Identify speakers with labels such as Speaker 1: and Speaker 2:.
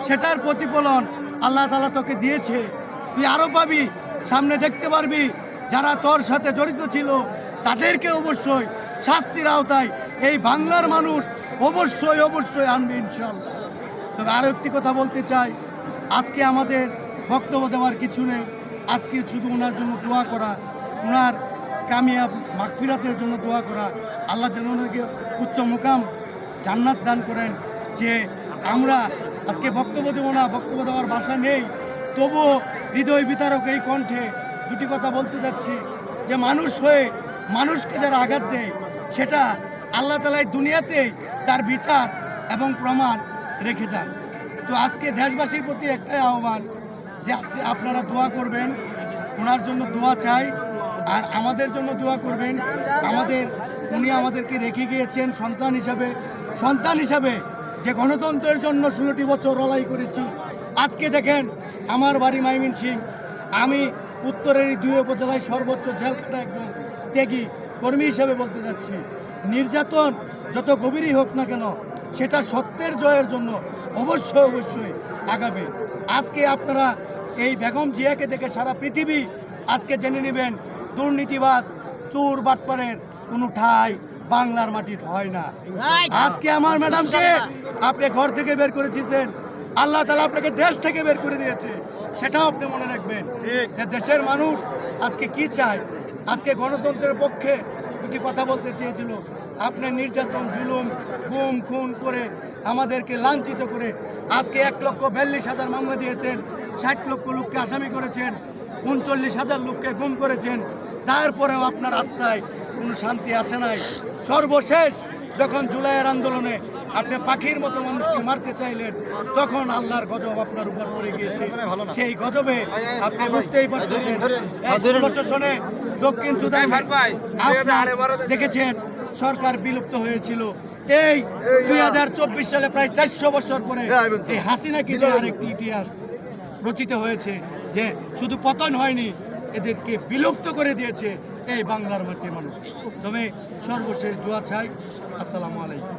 Speaker 1: সেটার প্রতিফলন আল্লাহ তাআলা তোকে দিয়েছে, তুই আরো পাবি, সামনে দেখতে পারবি। যারা তোর সাথে জড়িত ছিল তাদেরকে অবশ্যই শাস্তির আওতায় এই বাংলার মানুষ অবশ্যই অবশ্যই আনবে ইনশাআল্লাহ। তবে আরও একটি কথা বলতে চাই, আজকে আমাদের বক্তব্য দেওয়ার কিছু নেই, আজকে শুধু ওনার জন্য দোয়া করা, ওনার কামিয়াব মাগফিরাতের জন্য দোয়া করা, আল্লাহ যেন ওনাকে উচ্চ মুকাম জান্নাত দান করেন। যে আমরা আজকে বক্তব্য দেবো না, বক্তব্য দেওয়ার ভাষা নেই, তবুও হৃদয় বিতারক এই কণ্ঠে দুটি কথা বলতে যাচ্ছি যে মানুষ হয়ে মানুষকে যারা আঘাত দেয় সেটা আল্লাহ তাআলা দুনিয়াতেই তার বিচার এবং প্রমাণ রেখে যান। তো আজকে দেশবাসীর প্রতি একটাই আহ্বান যে আপনারা দোয়া করবেন, ওনার জন্য দোয়া চাই, আর আমাদের জন্য দোয়া করবেন। উনি আমাদেরকে রেখে গিয়েছেন সন্তান হিসাবে যে গণতন্ত্রের জন্য 16টি বছর লড়াই করেছি। আজকে দেখেন আমার বাড়ি ময়মনসিংহ, আমি উত্তরের এই 2 উপজেলায় সর্বোচ্চ জেল খাটা একজন ত্যাগী কর্মী হিসেবে বলতে যাচ্ছি। নির্যাতন যত গভীরই হোক না কেন সেটা সত্যের জয়ের জন্য অবশ্যই আগাবে। আজকে আপনারা এই বেগম জিয়াকে দেখে সারা পৃথিবী আজকে জেনে নেবেন দুর্নীতিবাজ চোর বাটপারের কোনো ঠাঁই বাংলার মাটির হয় না। আজকে আমার ম্যাডামকে আপনি ঘর থেকে বের করে দিয়েছেন, আল্লাহ তাআলা আপনাকে দেশ থেকে বের করে দিয়েছে, সেটাও আপনি মনে রাখবেন। যে দেশের মানুষ আজকে কি চায়, আজকে গণতন্ত্রের পক্ষে দুটি কথা বলতে চেয়েছিল। আপনি নির্যাতন, জুলুম, গুম খুন করে আমাদেরকে লাঞ্ছিত করে আজকে 1,42,000 মামলা দিয়েছেন, 60 লক্ষ লোককে আসামি করেছেন, 39,000 লোককে গুম করেছেন, তারপরেও আপনার আত্মায় কোনো শান্তি আসে নাই। সর্বশেষ যখন জুলাইয়ের আন্দোলনে আপনি পাখির মতো মানুষকে মারতে চাইলেন, তখন আল্লাহর গজব আপনার উপর পড়ে গিয়েছে। সেই গজবে আপনি বুঝতেই পারতেছেন প্রশাসনে দক্ষিণ সুদান দেখেছেন সরকার বিলুপ্ত হয়েছিল। এই 2024 সালে প্রায় 400 বছর পরে এই হাসিনাকে দিয়ে আরেকটি ইতিহাস রচিত হয়েছে যে শুধু পতন হয়নি, এদেরকে বিলুপ্ত করে দিয়েছে এই বাংলার মাটির মানুষ। তবে সর্বশেষ দোয়া চাই। আসসালামু আলাইকুম।